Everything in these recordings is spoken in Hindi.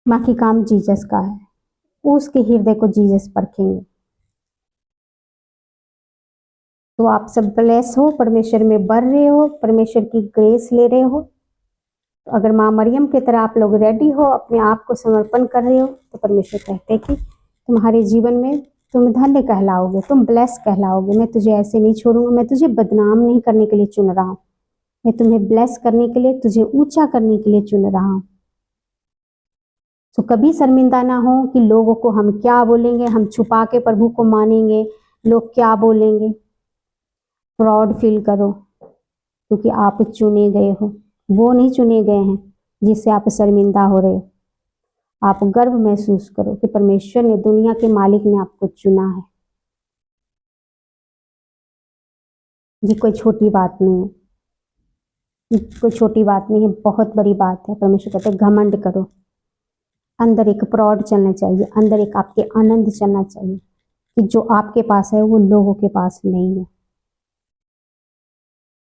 बाकी काम जीसस का है, उसके हृदय को जीसस परखेंगे। तो आप सब ब्लेस हो, परमेश्वर में बढ़ रहे हो, परमेश्वर की ग्रेस ले रहे हो। तो अगर माँ मरियम की तरह आप लोग रेडी हो, अपने आप को समर्पण कर रहे हो, तो परमेश्वर कहते हैं कि तुम्हारे जीवन में तुम धन्य कहलाओगे, तुम ब्लेस कहलाओगे। मैं तुझे ऐसे नहीं छोड़ूंगा, मैं तुझे बदनाम नहीं करने के लिए चुन रहा हूँ, मैं तुम्हें ब्लेस करने के लिए, तुझे ऊंचा करने के लिए चुन रहा हूँ। तो कभी शर्मिंदा ना हो कि लोगों को हम क्या बोलेंगे, हम छुपा के प्रभु को मानेंगे, लोग क्या बोलेंगे। प्राउड फील करो, क्योंकि आप चुने गए हो, वो नहीं चुने गए हैं जिससे आप शर्मिंदा हो रहे हो। आप गर्व महसूस करो कि परमेश्वर ने, दुनिया के मालिक ने आपको चुना है। ये कोई छोटी बात नहीं है, ये कोई छोटी बात नहीं है, बहुत बड़ी बात है। परमेश्वर कहते हैं घमंड करो, अंदर एक प्राउड चलना चाहिए, अंदर एक आपके आनंद चलना चाहिए कि जो आपके पास है वो लोगों के पास नहीं है।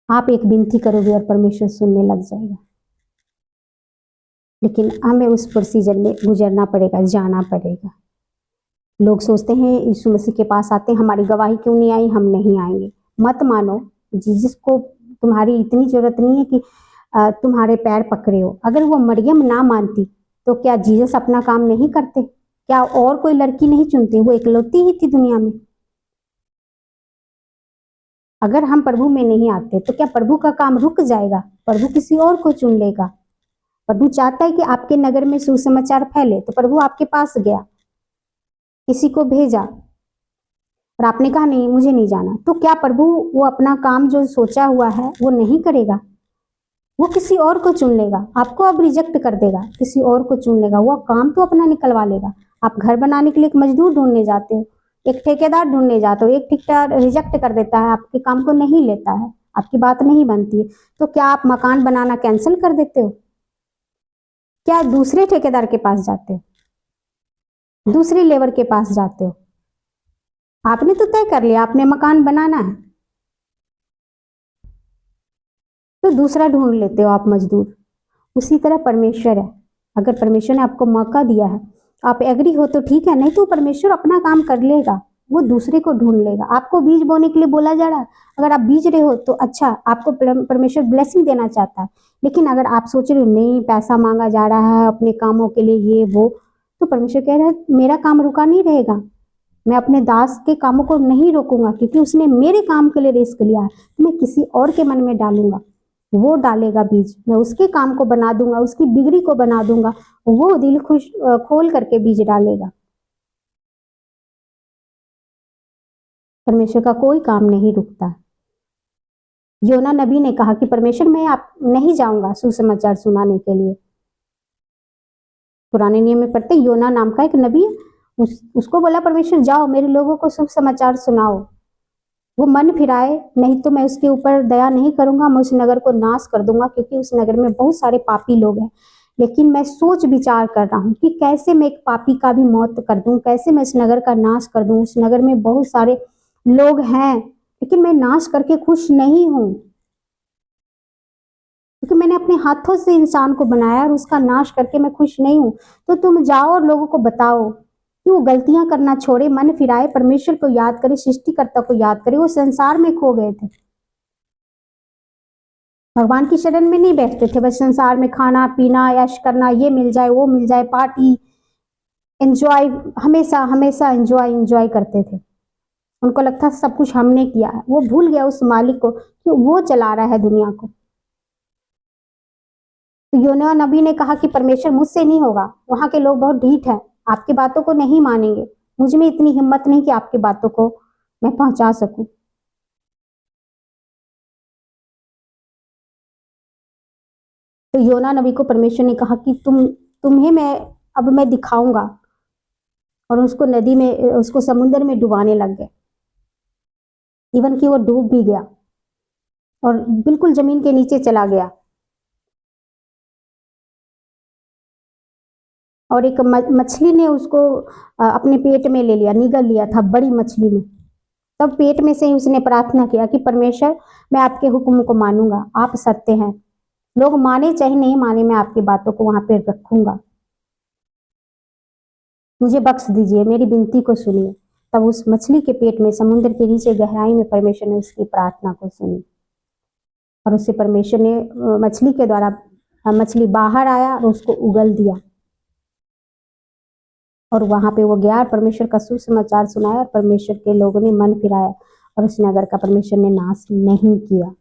आप एक विनती करोगे और परमेश्वर सुनने लग जाएगा, लेकिन हमें उस प्रोसीजर में गुजरना पड़ेगा, जाना पड़ेगा। लोग सोचते हैं यीशु मसीह के पास आते हैं, हमारी गवाही क्यों नहीं आई, हम नहीं आएंगे। मत मानो, जीसस को तुम्हारी इतनी जरूरत नहीं है कि तुम्हारे पैर पकड़े हो। अगर वो मरियम ना मानती तो क्या जीसस अपना काम नहीं करते? क्या और कोई लड़की नहीं चुनती? वो इकलौती ही थी दुनिया में। अगर हम प्रभु में नहीं आते तो क्या प्रभु का काम रुक जाएगा? प्रभु किसी और को चुन लेगा। प्रभु चाहता है कि आपके नगर में सुसमाचार फैले, तो प्रभु आपके पास गया, किसी को भेजा, और आपने कहा नहीं, मुझे नहीं जाना। तो क्या प्रभु वो अपना काम जो सोचा हुआ है वो नहीं करेगा? वो किसी और को चुन लेगा, आपको अब रिजेक्ट कर देगा, किसी और को चुन लेगा, वो काम तो अपना निकलवा लेगा। आप घर बनाने के लिए एक मजदूर ढूंढने जाते हो, एक ठेकेदार ढूंढने जाते हो, एक ठेकेदार रिजेक्ट कर देता है, आपके काम को नहीं लेता है, आपकी बात नहीं बनती है, तो क्या आप मकान बनाना कैंसिल कर देते हो? क्या दूसरे ठेकेदार के पास जाते हो, दूसरे लेबर के पास जाते हो? आपने तो तय कर लिया आपने मकान बनाना है, तो दूसरा ढूंढ लेते हो आप मजदूर। उसी तरह परमेश्वर है, अगर परमेश्वर ने आपको मौका दिया है, आप एग्री हो तो ठीक है, नहीं तो परमेश्वर अपना काम कर लेगा, वो दूसरे को ढूंढ लेगा। आपको बीज बोने के लिए बोला जा रहा है, अगर आप बीज रहे हो तो अच्छा, आपको परमेश्वर ब्लेसिंग देना चाहता है। लेकिन अगर आप सोच रहे हो नहीं, पैसा मांगा जा रहा है अपने कामों के लिए, ये वो, तो परमेश्वर कह रहा है मेरा काम रुका नहीं रहेगा, मैं अपने दास के कामों को नहीं रोकूंगा, क्योंकि उसने मेरे काम के लिए रिस्क लिया है, तो मैं किसी और के मन में डालूंगा, वो डालेगा बीज, मैं उसके काम को बना दूंगा, उसकी बिगड़ी को बना दूंगा, वो दिल खुश खोल करके बीज डालेगा। परमेश्वर का कोई काम नहीं रुकता। योना नबी ने कहा कि परमेश्वर मैं आप नहीं जाऊंगा सुसमाचार सुनाने के लिए। पुराने नियम में पढ़ते योना नाम का एक नबी है, उसको बोला परमेश्वर जाओ मेरे लोगों को सुसमाचार सुनाओ, वो मन फिराए, नहीं तो मैं उसके ऊपर दया नहीं करूंगा, मैं उस नगर को नाश कर दूंगा, क्योंकि उस नगर में बहुत सारे पापी लोग हैं। लेकिन मैं सोच विचार कर रहा हूँ कि कैसे मैं एक पापी का भी मौत कर दूं, कैसे मैं इस नगर का नाश कर दूं। उस नगर में बहुत सारे लोग हैं, लेकिन मैं नाश करके खुश नहीं हूँ, क्योंकि मैंने अपने हाथों से इंसान को बनाया और उसका नाश करके मैं खुश नहीं हूँ। तो तुम जाओ और लोगों को बताओ कि वो गलतियां करना छोड़े, मन फिराए, परमेश्वर को याद करे, सृष्टिकर्ता को याद करे। वो संसार में खो गए थे, भगवान की शरण में नहीं बैठते थे, बस संसार में खाना पीना ऐश करना, ये मिल जाए वो मिल जाए, पार्टी एंजॉय, हमेशा हमेशा एंजॉय एंजॉय करते थे। उनको लगता सब कुछ हमने किया है, वो भूल गया उस मालिक को कि वो चला रहा है दुनिया को। तो योना नबी ने कहा कि परमेश्वर मुझसे नहीं होगा, वहां के लोग बहुत ढीठ है, आपकी बातों को नहीं मानेंगे, मुझ में इतनी हिम्मत नहीं कि आपकी बातों को मैं पहुंचा सकूं। तो योना नबी को परमेश्वर ने कहा कि तुम्हें मैं दिखाऊंगा, और उसको नदी में, उसको समुद्र में डुबाने लग गए। इवन कि वो डूब भी गया और बिल्कुल जमीन के नीचे चला गया। और एक मछली ने उसको अपने पेट में ले लिया, निगल लिया था बड़ी मछली ने। तब पेट में से ही उसने प्रार्थना किया कि परमेश्वर मैं आपके हुक्म को मानूंगा, आप सत्य हैं, लोग माने चाहे नहीं माने, मैं आपकी बातों को वहां पे रखूंगा। मुझे बख्श दीजिए, मेरी विनती को सुनिए। तब उस मछली के पेट में, समुद्र के नीचे गहराई में, परमेश्वर ने उसकी प्रार्थना को सुनी और उससे परमेश्वर ने मछली के द्वारा मछली बाहर आया और उसको उगल दिया और वहां पे वो गया, परमेश्वर का सुसमाचार सुनाया और परमेश्वर के लोगों ने मन फिराया और उस नगर का परमेश्वर ने नाश नहीं किया।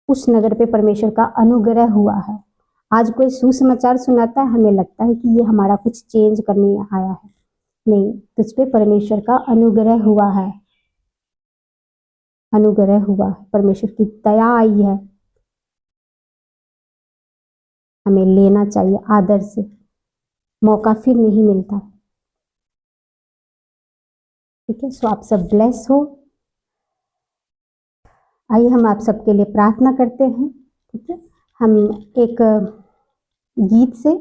उस नगर पे परमेश्वर का अनुग्रह हुआ है। आज कोई सुसमाचार सुनाता है, हमें लगता है कि ये हमारा कुछ चेंज करने आया है, नहीं, तुझ पे परमेश्वर का अनुग्रह हुआ है, अनुग्रह हुआ है, परमेश्वर की दया आई है। हमें लेना चाहिए आदर से, मौका फिर नहीं मिलता। ठीक है, सो आप सब ब्लेस हो। आइए हम आप सबके लिए प्रार्थना करते हैं। ठीक है, हम एक गीत से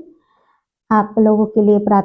आप लोगों के लिए प्रार्थना